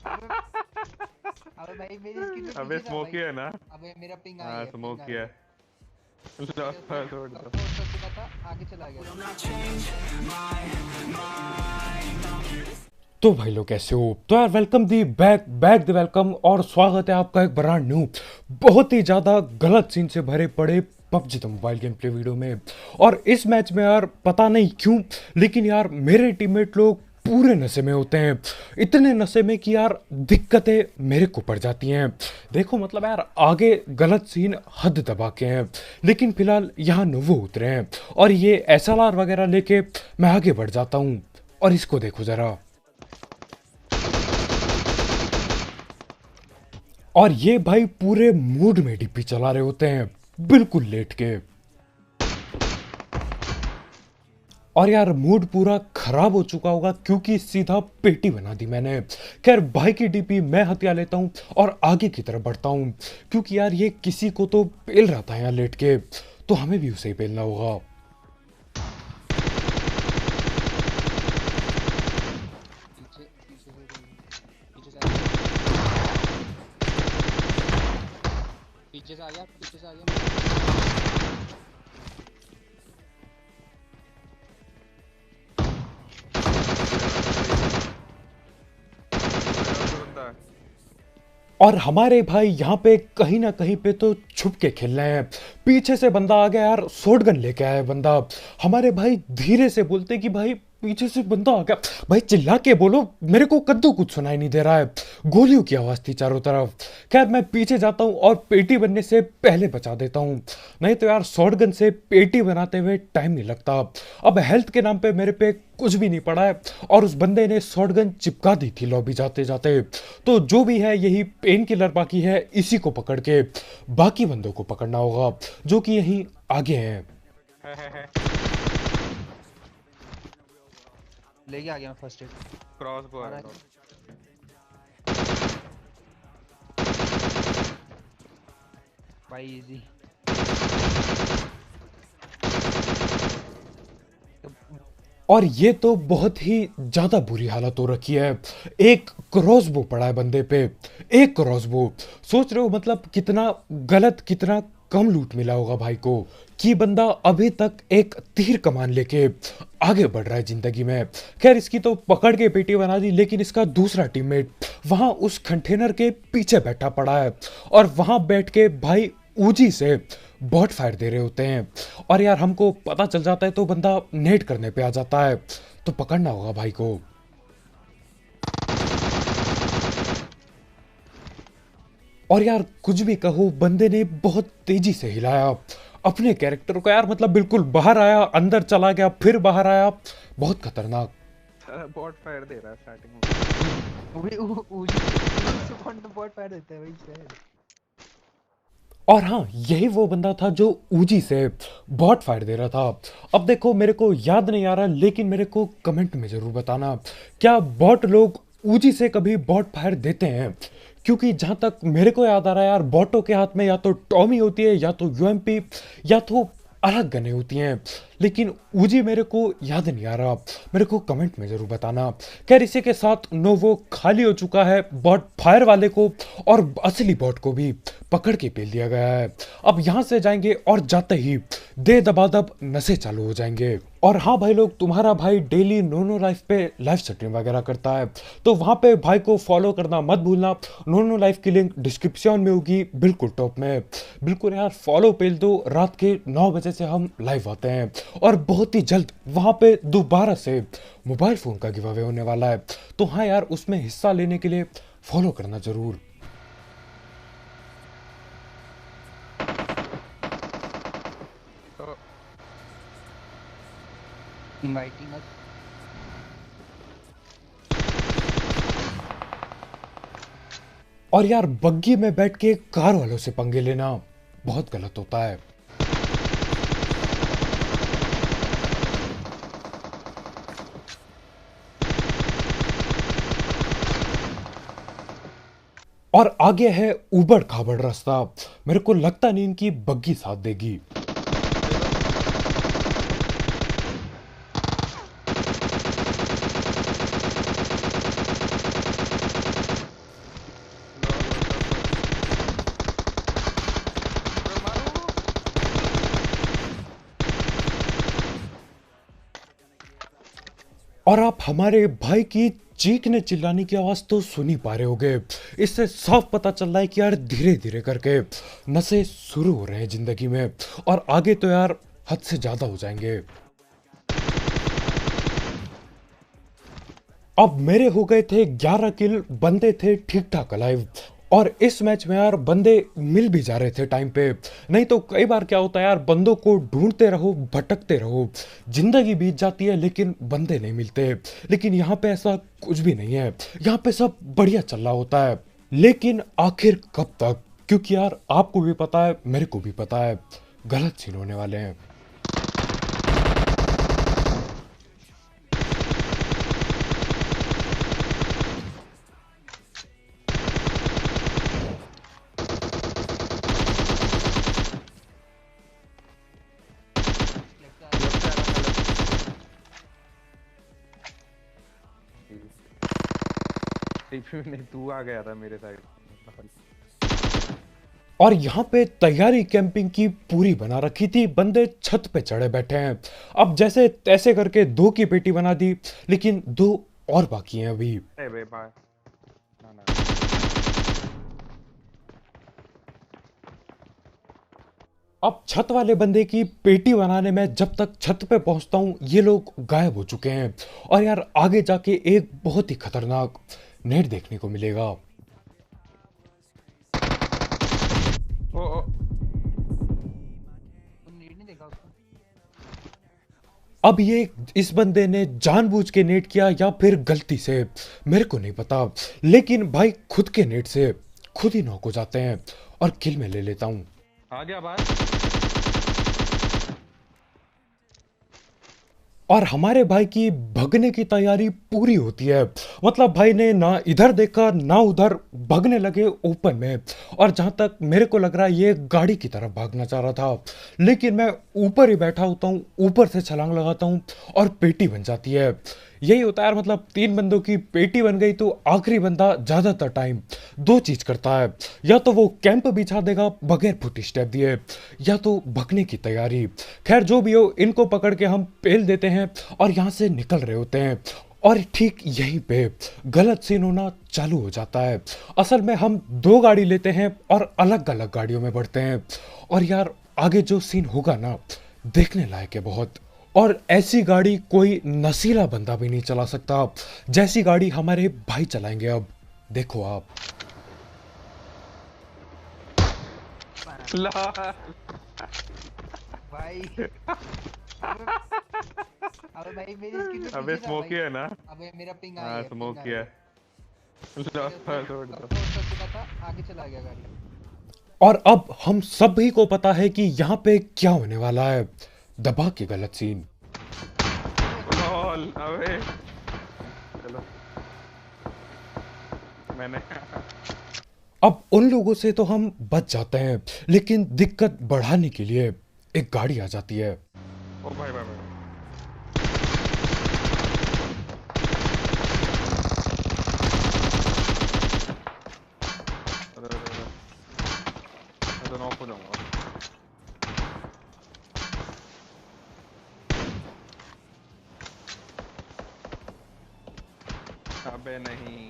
अबे अबे भाई मेरी स्क्रीन पे अबे पीछे था भाई। स्मोकी है ना। अबे मेरा पिंग आ हाँ गया, पिंग आ स्मोकी है। गया। लो, मैंने उसको छोड़ दो। सपोर्ट कर चुका था, आगे चला गया था। तो भाई लोग कैसे हो? तो यार welcome the back back the welcome और स्वागत है आपका एक ब्रांड न्यू बहुत ही ज़्यादा गलत सीन से भरे पड़े PUBG the mobile game play video में। और इस मैच में यार पता नहीं क्यों लेकिन यार मेरे टीममेट लोग पूरे नशे में होते हैं। इतने नशे में कि यार दिक्कतें मेरे को पड़ जाती हैं। देखो मतलब यार आगे गलत सीन हद दबा के हैं लेकिन फिलहाल यहाँ नोवो उतरे हैं और ये एसएलआर वगैरह लेके मैं आगे बढ़ जाता हूँ। और इसको देखो ज़रा। और ये भाई पूरे मूड में डीपी चला रहे होते हैं बिल्कुल लेट के। और यार मूड पूरा खराब हो चुका होगा क्योंकि सीधा पेटी बना दी मैंने। खैर भाई की डीपी मैं हथिया लेता हूँ और आगे की तरफ बढ़ता हूँ क्योंकि यार ये किसी को तो पेल रहा था यहाँ लेट के, तो हमें भी उसे ही पेलना होगा। पीछे पीछे से कोई पीछे से आ गया, पीछे से आ गया, पीछे से आ गया। मेरा तो बंदा है। और हमारे भाई यहाँ पे कहीं ना कहीं पे तो छुप के खेल रहे हैं। पीछे से बंदा आ गया यार, शॉटगन लेके आया है बंदा। हमारे भाई धीरे से बोलते कि भाई पीछे से बंदा आ गया। भाई चिल्ला के बोलो, मेरे को कद्दू कुछ सुनाई नहीं दे रहा है। गोलियों की आवाज थी चारों तरफ। खैर मैं पीछे जाता हूँ और पेटी बनने से पहले बचा देता हूँ, नहीं तो यार शॉटगन से पेटी बनाते हुए टाइम नहीं लगता। अब हेल्थ के नाम पे मेरे पे कुछ भी नहीं पड़ा है और उस बंदे ने शॉटगन चिपका दी थी लॉबी जाते जाते। तो जो भी है यही पेन किलर बाकी है, इसी को पकड़ के बाकी बंदों को पकड़ना होगा जो कि यहीं आगे हैं। लेके आ गया मैं फर्स्ट एड। क्रॉस बो आ है रहा तो। है। भाई इजी। और ये तो बहुत ही ज्यादा बुरी हालत हो रखी है। एक क्रॉसबो पड़ा है बंदे पे, एक क्रॉसबो। सोच रहे हो मतलब कितना गलत, कितना कम लूट मिला होगा भाई को कि बंदा अभी तक एक तीर कमान लेके आगे बढ़ रहा है जिंदगी में। खैर इसकी तो पकड़ के पेटी बना दी लेकिन इसका दूसरा टीममेट वहां उस कंटेनर के पीछे बैठा पड़ा है और वहां बैठ के भाई ऊजी से बॉट फायर दे रहे होते हैं। और यार हमको पता चल जाता है तो बंदा नेट करने पे आ जाता है, तो पकड़ना होगा भाई को। और यार कुछ भी कहो, बंदे ने बहुत तेजी से हिलाया अपने कैरेक्टर को यार, मतलब बिल्कुल बाहर आया, अंदर चला गया, फिर बाहर आया। बहुत खतरनाक। बॉट फायर दे रहा है स्टार्टिंग में। वो भी उसी पॉइंट पे बॉट फायर देता है भाई शायद। और हाँ यही वो बंदा था जो ऊजी से बॉट फायर दे रहा था। अब देखो मेरे को याद नहीं आ रहा लेकिन मेरे को कमेंट में जरूर बताना, क्या बॉट लोग ऊजी से कभी बॉट फायर देते हैं? क्योंकि जहां तक मेरे को याद आ रहा है यार, बॉटों के हाथ में या तो टॉमी होती है या तो यूएमपी या तो अलग गने होती हैं, लेकिन ऊजी मेरे को याद नहीं आ रहा। मेरे को कमेंट में जरूर बताना। खैर इसी के साथ नोवो खाली हो चुका है बॉट फायर वाले को और असली बॉट को भी पकड़ के पेल दिया गया है। अब यहां से जाएंगे और जाते ही दे दबादब नशे चालू हो जाएंगे। और हाँ भाई लोग, तुम्हारा भाई डेली नोनो लाइफ पे लाइव स्ट्रीम वगैरह करता है, तो वहां पे भाई को फॉलो करना मत भूलना। नोनो लाइफ की लिंक डिस्क्रिप्शन में होगी बिल्कुल टॉप में। बिल्कुल यार फॉलो पेल दो। रात के 9 बजे से हम लाइव आते हैं और बहुत ही जल्द वहां पे दोबारा से मोबाइल फोन का गिव अवे होने वाला है, तो हाँ यार उसमें हिस्सा लेने के लिए फॉलो करना जरूर। तो इनवाइटिंग अस। और यार बग्गी में बैठ के कार वालों से पंगे लेना बहुत गलत होता है। और आगे है उबड़ खाबड़ रास्ता, मेरे को लगता नहीं इनकी बग्गी साथ देगी। दे दो। और आप हमारे भाई की चीखने चिल्लाने की आवाज तो सुन ही पा रहे होगे। इससे साफ पता चल रहा है कि यार धीरे धीरे करके नशे शुरू हो रहे हैं जिंदगी में, और आगे तो यार हद से ज्यादा हो जाएंगे। अब मेरे हो गए थे 11 किल, बंदे थे ठीक ठाक अलाइव, और इस मैच में यार बंदे मिल भी जा रहे थे टाइम पे। नहीं तो कई बार क्या होता है यार, बंदों को ढूंढते रहो, भटकते रहो, जिंदगी बीत जाती है लेकिन बंदे नहीं मिलते। लेकिन यहाँ पे ऐसा कुछ भी नहीं है, यहाँ पे सब बढ़िया चल रहा होता है। लेकिन आखिर कब तक? क्योंकि यार आपको भी पता है, मेरे को भी पता है, गलत सीन होने वाले हैं। टीपी नहीं, तू आ गया था मेरे साइड। और यहाँ पे तैयारी कैंपिंग की पूरी बना रखी थी, बंदे छत पे चढ़े बैठे हैं। अब जैसे तैसे करके 2 की पेटी बना दी, लेकिन 2 और बाकी हैं अभी। ए बे बाय ना ना। अब छत वाले बंदे की पेटी बनाने में जब तक छत पे पहुंचता हूं, ये लोग गायब हो चुके हैं। और यार आगे जाके एक बहुत ही खतरनाक नेट देखने को मिलेगा। ओ ओ नीड नहीं देखा उसको। अब ये इस बंदे ने जानबूझ के नेट किया या फिर गलती से, मेरे को नहीं पता, लेकिन भाई खुद के नेट से खुद ही नॉक हो जाते हैं और किल में ले लेता हूं। आ गया बात। और हमारे भाई की भगने की तैयारी पूरी होती है। मतलब भाई ने ना इधर देखा ना उधर, भगने लगे ओपन में। और जहां तक मेरे को लग रहा है ये गाड़ी की तरफ भागना चाह रहा था, लेकिन मैं ऊपर ही बैठा होता हूँ, ऊपर से छलांग लगाता हूँ और पेटी बन जाती है। यही होता है यार, मतलब 3 बंदों की पेटी बन गई तो आखिरी बंदा ज्यादातर टाइम 2 चीज करता है, या तो वो कैंप बिछा देगा बगैर फुट स्टेप दिए, या तो भगने की तैयारी। खैर जो भी हो, इनको पकड़ के हम पेल देते हैं और यहाँ से निकल रहे होते हैं। और ठीक यहीं पे गलत सीन होना चालू हो जाता है। असल में हम 2 गाड़ी लेते हैं और अलग अलग गाड़ियों में बढ़ते हैं, और यार आगे जो सीन होगा ना, देखने लायक है बहुत। और ऐसी गाड़ी कोई नशीला बंदा भी नहीं चला सकता जैसी गाड़ी हमारे भाई चलाएंगे। अब देखो आप। ला भाई अबे भाई मेरी स्किन पे अबे पीछे था स्मोकी भाई। है ना। अबे मेरा पिंग आ हाँ गया, स्मोक पिंग आ किया। गया। छोड़ दो। कर चुका था, आगे चला गया गाड़ी। और अब हम सभी को पता है कि यहाँ पे क्या होने वाला है। दबा के गलत सीन। लॉल अबे चलो मैंने अब उन लोगों से तो हम बच जाते हैं, लेकिन दिक्कत बढ़ाने के लिए एक गाड़ी आ जाती है। ओ भाई भाई भाई अरे मैं तो नॉक हो जाऊंगा। अबे नहीं।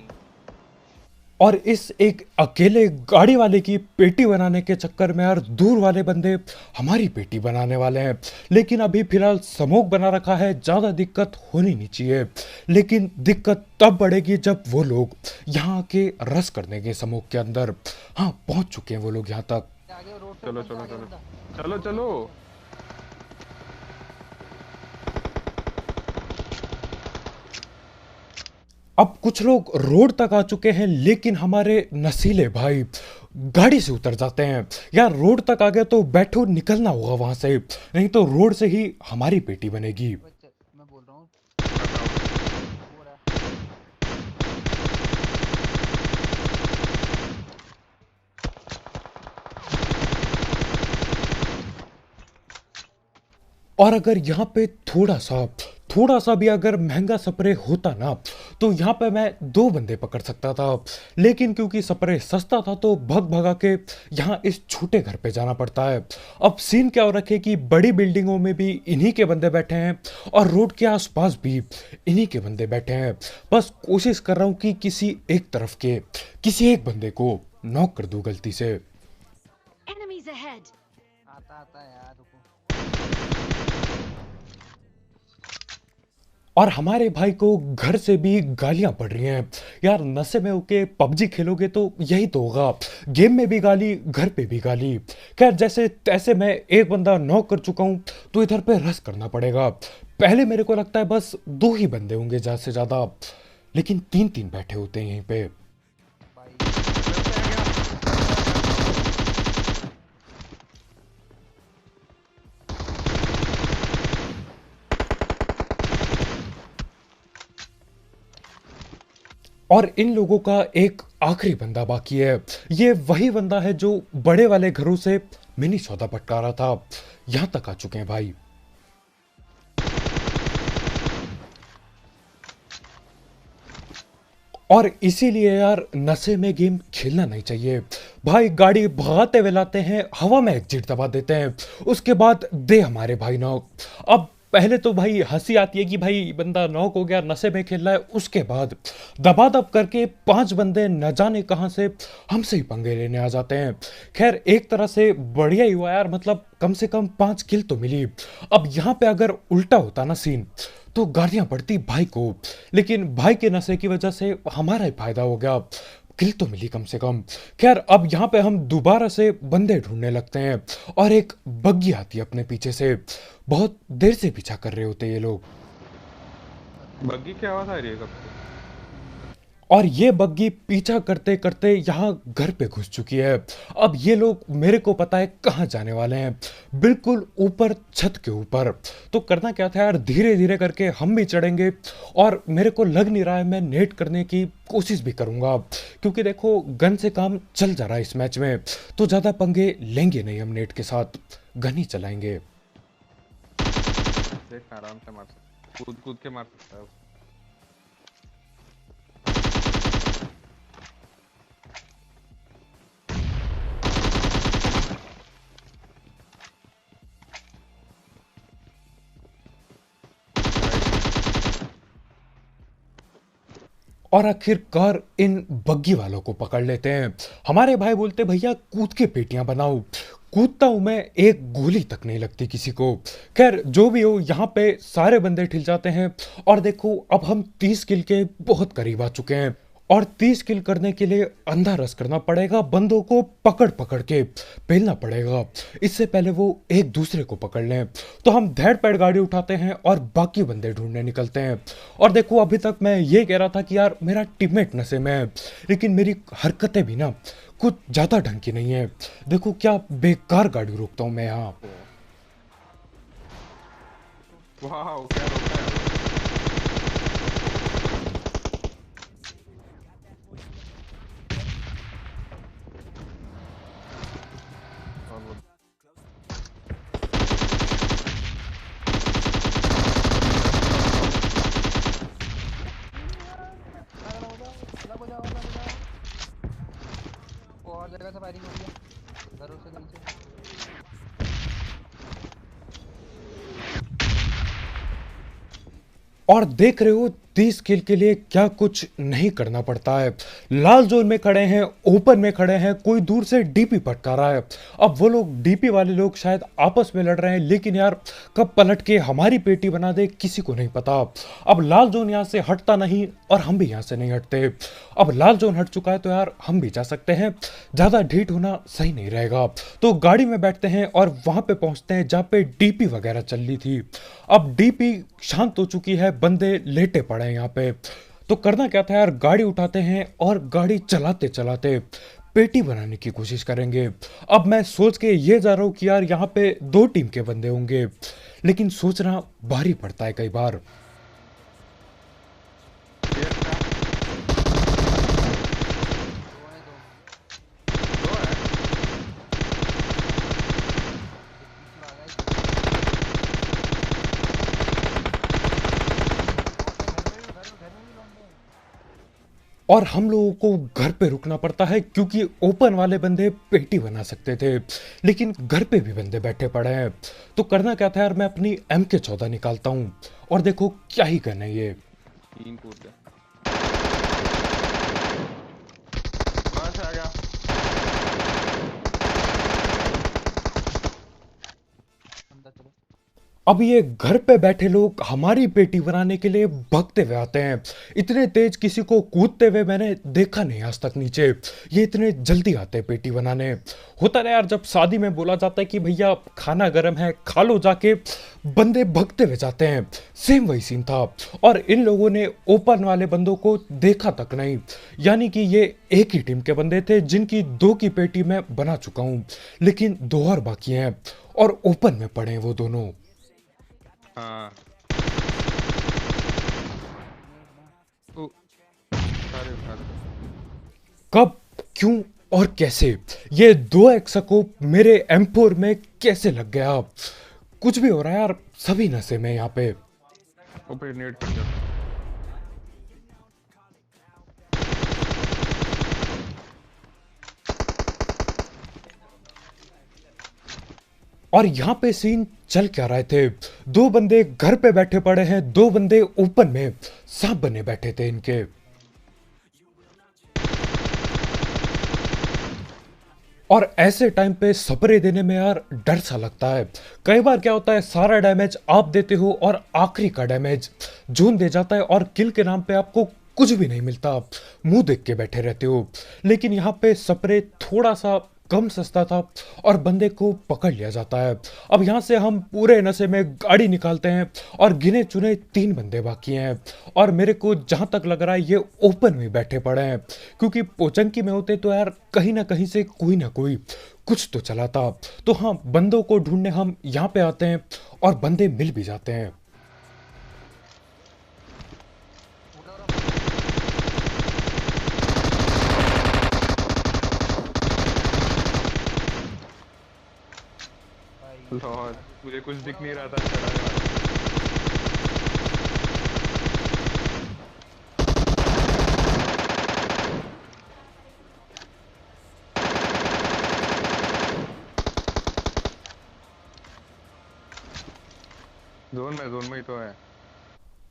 और इस एक अकेले गाड़ी वाले की पेटी बनाने के चक्कर में यार दूर वाले बंदे हमारी पेटी बनाने वाले हैं। लेकिन अभी फिलहाल स्मोक बना रखा है, ज़्यादा दिक्कत होनी नहीं चाहिए। लेकिन दिक्कत तब बढ़ेगी जब वो लोग यहाँ के रस करने के स्मोक के अंदर। हाँ पहुँच चुके हैं वो लोग यहाँ तक। आगे रोड पे चलो बंदा, चलो आगे चलो बंदा। चलो चलो। अब कुछ लोग रोड तक आ चुके हैं, लेकिन हमारे नशीले भाई गाड़ी से उतर जाते हैं। यार रोड तक आ गया तो बैठो, निकलना होगा वहां से, नहीं तो रोड से ही हमारी पेटी बनेगी। मैं बोल रहा हूँ हो रहा है। और अगर यहाँ पे थोड़ा सा भी अगर महंगा स्प्रे होता ना तो यहाँ पे मैं 2 बंदे पकड़ सकता था, लेकिन क्योंकि स्प्रे सस्ता था तो भग भगा के यहाँ इस छोटे घर पे जाना पड़ता है। अब सीन क्या हो रखे कि बड़ी बिल्डिंगों में भी इन्हीं के बंदे बैठे हैं और रोड के आसपास भी इन्हीं के बंदे बैठे हैं। बस कोशिश कर रहा हूँ कि किसी एक तरफ के किसी एक बंदे को नॉक कर दूं गलती से। Enemies ahead! आता आता यार रुको। और हमारे भाई को घर से भी गालियां पड़ रही हैं। यार नशे में होके पबजी खेलोगे तो यही तो होगा, गेम में भी गाली, घर पे भी गाली। खैर जैसे तैसे मैं एक बंदा नॉक कर चुका हूं तो इधर पे रश करना पड़ेगा। पहले मेरे को लगता है बस 2 ही बंदे होंगे ज्यादा से ज्यादा, लेकिन 3-3 बैठे होते हैं यहीं पे। भाई और इन लोगों का एक आखिरी बंदा बाकी है। ये वही बंदा है जो बड़े वाले घरों से मिनी सौदा पटका रहा था। यहां तक आ चुके हैं भाई। और इसीलिए यार नशे में गेम खेलना नहीं चाहिए भाई। गाड़ी भगाते हुए लाते हैं, हवा में एग्जिट दबा देते हैं, उसके बाद दे हमारे भाई नॉक। अब पहले तो भाई हंसी आती है कि भाई बंदा नॉक हो गया, नशे में खेल रहा है, उसके बाद दबादब करके 5 बंदे न जाने कहां से हमसे ही पंगे लेने आ जाते हैं। खैर एक तरह से बढ़िया ही हुआ यार, मतलब कम से कम 5 किल तो मिली। अब यहाँ पे अगर उल्टा होता ना सीन तो गालियां पड़ती भाई को, लेकिन भाई के नशे की वजह से हमारा ही फायदा हो गया, किल तो मिली कम से कम। खैर अब यहाँ पे हम दोबारा से बंदे ढूंढने लगते हैं और एक बग्गी आती है अपने पीछे से। बहुत देर से पीछा कर रहे होते ये लोग, बग्गी की आवाज आ रही है कब से? और ये बग्गी पीछा करते करते यहाँ घर पे घुस चुकी है। अब ये लोग मेरे को पता है कहाँ जाने वाले हैं, बिल्कुल ऊपर छत के ऊपर। तो करना क्या था यार, धीरे धीरे करके हम भी चढ़ेंगे। और मेरे को लग नहीं रहा है मैं नेट करने की कोशिश भी करूंगा, क्योंकि देखो गन से काम चल जा रहा है इस मैच में, तो ज्यादा पंगे लेंगे नहीं हम नेट के साथ, गन ही चलाएंगे। देख आराम से मार सकता, कूद कूद के मार सकता है। और आखिरकार इन बग्गी वालों को पकड़ लेते हैं। हमारे भाई बोलते भैया कूद के पेटियां बनाओ। कूदता हूं मैं, एक गोली तक नहीं लगती किसी को। खैर जो भी हो, यहाँ पे सारे बंदे ठिल जाते हैं। और देखो अब हम 30 किल के बहुत करीब आ चुके हैं, और 30 किल करने के लिए अंधा रस करना पड़ेगा, बंदों को पकड़ पकड़ के पेलना पड़ेगा, इससे पहले वो एक दूसरे को पकड़ लें। तो हम धैड़ पैड़ गाड़ी उठाते हैं और बाकी बंदे ढूंढने निकलते हैं। और देखो अभी तक मैं ये कह रहा था कि यार मेरा टीममेट नशे में है, लेकिन मेरी हरकतें भी ना कुछ ज्यादा ढंग की नहीं है। देखो क्या बेकार गाड़ी रोकता हूं मैं यहाँ। वाह क्या रोका है। और वो अलग हो जाओ, अलग हो जाओ। वो और जगह से फायरिंग हो रही है, घरों से नीचे। और देख रहे हो 30 किल के लिए क्या कुछ नहीं करना पड़ता है। लाल जोन में खड़े हैं, ओपन में खड़े हैं, कोई दूर से डीपी पटका रहा है। अब वो लोग डीपी वाले लोग शायद आपस में लड़ रहे हैं, लेकिन यार कब पलट के हमारी पेटी बना दे किसी को नहीं पता। अब लाल जोन यहाँ से हटता नहीं और हम भी यहाँ से नहीं हटते। अब लाल जोन हट चुका है तो यार हम भी जा सकते हैं, ज्यादा ढीठ होना सही नहीं रहेगा। तो गाड़ी में बैठते हैं और वहां पे पहुंचते हैं जहाँ पे डीपी वगैरह चल रही थी। अब डीपी शांत हो चुकी है, बंदे लेटे पड़े हैं यहाँ पे। तो करना क्या था यार, गाड़ी उठाते हैं और गाड़ी चलाते चलाते पेटी बनाने की कोशिश करेंगे। अब मैं सोच के ये जा रहा हूँ कि यार यहाँ पे 2 टीम के बंदे होंगे, लेकिन सोचना भारी पड़ता है कई बार। ये क्या? दो है, दो दो है। एक पीछे आ गया, एक। 2 और हम लोगों को घर पे रुकना पड़ता है क्योंकि ओपन वाले बंदे पेटी बना सकते थे, लेकिन घर पे भी बंदे बैठे पड़े हैं। तो करना क्या था यार, मैं अपनी MK14 निकालता हूँ और देखो क्या ही करना है ये। 3 कूद गया। कहाँ से आ गया? अंदर चलो। अब ये घर पे बैठे लोग हमारी पेटी बनाने के लिए भागते हुए आते हैं। इतने तेज किसी को कूदते हुए मैंने देखा नहीं आज तक नीचे। ये इतने जल्दी आते हैं पेटी बनाने। होता ना यार, जब शादी में बोला जाता है कि भैया खाना गर्म है खा लो जाके, बंदे भागते हुए जाते हैं। सेम वही सीन था। और इन लोगों ने ओपन वाले बंदों को देखा तक नहीं, यानी कि ये एक ही टीम के बंदे थे जिनकी 2 की पेटी मैं बना चुका हूँ, लेकिन 2 और बाकी हैं और ओपन में पड़े हैं वो दोनों। हाँ। ओ, सारे उठा दो। कब, क्यों और कैसे ये 2 एक्सकोप मेरे M4 में कैसे लग गया? कुछ भी हो रहा है यार, सभी नशे में यहाँ पे। ऊपर नेट कर दो। और यहाँ पे सीन चल क्या रहे थे, 2 बंदे घर पे बैठे पड़े हैं, 2 बंदे ओपन में सांप बने बैठे थे इनके। और ऐसे टाइम पे स्प्रे देने में यार डर सा लगता है। कई बार क्या होता है, सारा डैमेज आप देते हो और आखिरी का डैमेज जून दे जाता है और किल के नाम पे आपको कुछ भी नहीं मिलता, मुंह देख के बैठे रहते हो। लेकिन यहाँ पे स्प्रे थोड़ा सा कम सस्ता था और बंदे को पकड़ लिया जाता है। अब यहाँ से हम पूरे नशे में गाड़ी निकालते हैं और गिने चुने 3 बंदे बाकी हैं। और मेरे को जहाँ तक लग रहा है ये ओपन में बैठे पड़े हैं, क्योंकि पोचंकी में होते तो यार कहीं ना कहीं से कोई ना कोई कुछ तो चला था। तो हाँ, बंदों को ढूंढने हम यहाँ पे आते हैं और बंदे मिल भी जाते हैं। लॉर्ड, मुझे कुछ दिख नहीं रहा था। चढ़ा गया। जोन में ही तो है।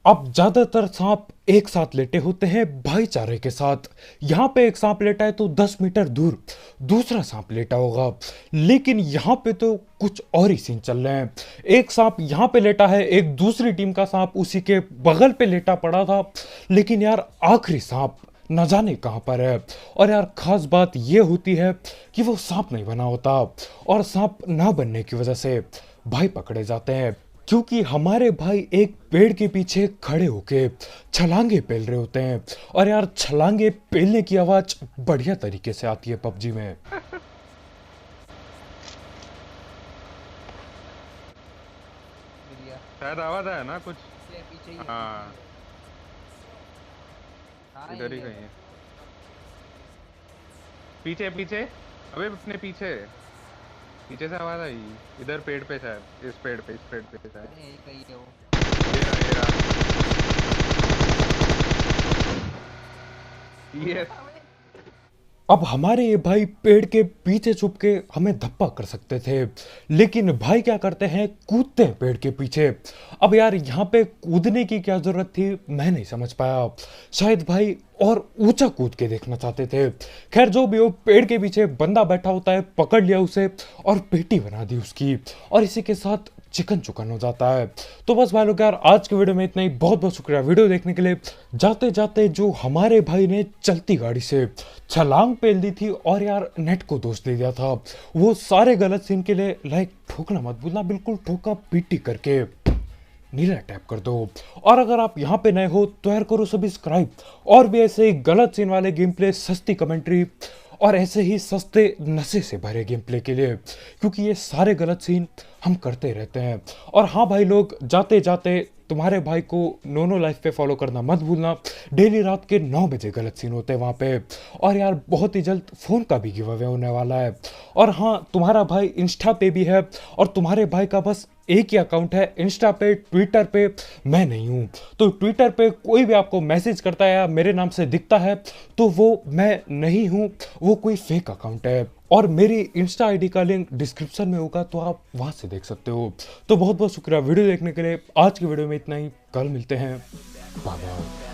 अब ज्यादातर सांप एक साथ लेटे होते हैं भाईचारे के साथ। यहाँ पे एक सांप लेटा है तो 10 मीटर दूर दूसरा सांप लेटा होगा, लेकिन यहाँ पे तो कुछ और ही सीन चल रहे हैं। एक सांप यहाँ पे लेटा है, एक दूसरी टीम का सांप उसी के बगल पे लेटा पड़ा था, लेकिन यार आखिरी सांप न जाने कहाँ पर है। और यार खास बात ये होती है कि वो सांप नहीं बना होता, और सांप ना बनने की वजह से भाई पकड़े जाते हैं, क्योंकि हमारे भाई एक पेड़ के पीछे खड़े होके छलांगे पेल रहे होते हैं। और यार छलांगे पेलने की आवाज बढ़िया तरीके से आती है पबजी में। गिर गया। शायद आवाज आया ना कुछ। पीछे पीछे ही है। हाँ, हाँ, इधर ही ये कहीं है। पीछे पीछे, अबे अपने पीछे पीछे से आवाज आई। इधर पेड़ पे शायद, इस पेड़ पे शायद। अरे यही कहीं है वो। ये रहा। यस। अब हमारे ये भाई पेड़ के पीछे छुप के हमें धप्पा कर सकते थे, लेकिन भाई क्या करते हैं, कूदते हैं पेड़ के पीछे। अब यार यहाँ पे कूदने की क्या जरूरत थी मैं नहीं समझ पाया। शायद भाई और ऊंचा कूद के देखना चाहते थे। खैर जो भी हो, पेड़ के पीछे बंदा बैठा होता है, पकड़ लिया उसे और पेटी बना दी उसकी, और इसी के साथ चिकन चुकन हो जाता है। तो बस भाई लोग यार, आज के वीडियो में इतना ही। बहुत बहुत शुक्रिया वीडियो देखने के लिए। जाते जाते जो हमारे भाई ने चलती गाड़ी से छलांग पेल दी थी और यार नेट को दोष दे दिया था, वो सारे गलत सीन के लिए लाइक ठोकना मत भूलना, बिल्कुल ठोका पीटी करके नीला टैप कर दो। और अगर आप यहाँ पे नए हो तो यार करो सब्सक्राइब, और भी ऐसे ही गलत सीन वाले गेम प्ले, सस्ती कमेंट्री और ऐसे ही सस्ते नशे से भरे गेम प्ले के लिए, क्योंकि ये सारे गलत सीन हम करते रहते हैं। और हाँ भाई लोग, जाते जाते तुम्हारे भाई को नोनो लाइफ पे फॉलो करना मत भूलना। डेली रात के 9 बजे गलत सीन होते हैं वहाँ पे। और यार बहुत ही जल्द फ़ोन का भी गिव अवे होने वाला है। और हाँ, तुम्हारा भाई इंस्टा पे भी है और तुम्हारे भाई का बस एक ही अकाउंट है इंस्टा पे, ट्विटर पे मैं नहीं हूँ। तो ट्विटर पे कोई भी आपको मैसेज करता है या मेरे नाम से दिखता है तो वो मैं नहीं हूँ, वो कोई फेक अकाउंट है। और मेरी इंस्टा आईडी का लिंक डिस्क्रिप्शन में होगा, तो आप वहाँ से देख सकते हो। तो बहुत बहुत शुक्रिया वीडियो देखने के लिए। आज की वीडियो में इतना ही, कल मिलते हैं, बाय बाय।